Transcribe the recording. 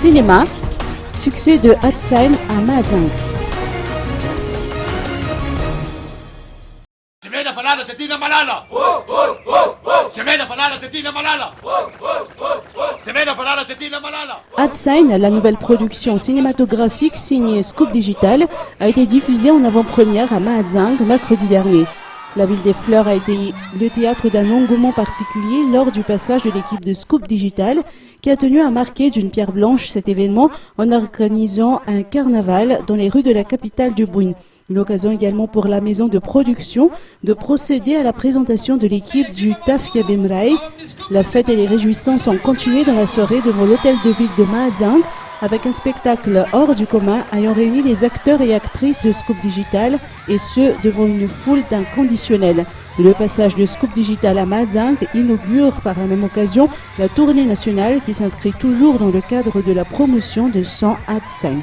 cinéma, succès de Hatsain à Mahajang. Hatsain, la nouvelle production cinématographique signée Scoop Digital, a été diffusée en avant-première à Mahajang mercredi dernier. La ville des Fleurs a été le théâtre d'un engouement particulier lors du passage de l'équipe de Scoop Digital qui a tenu à marquer d'une pierre blanche cet événement en organisant un carnaval dans les rues de la capitale du Boune. Une occasion également pour la maison de production de procéder à la présentation de l'équipe du Taf Yabemraï. La fête et les réjouissances ont continué dans la soirée devant l'hôtel de ville de Mahajang avec un spectacle hors du commun ayant réuni les acteurs et actrices de Scoop Digital et ce devant une foule d'inconditionnels. Le passage de Scoop Digital à Mahajang inaugure par la même occasion la tournée nationale qui s'inscrit toujours dans le cadre de la promotion de 100 Hatsain.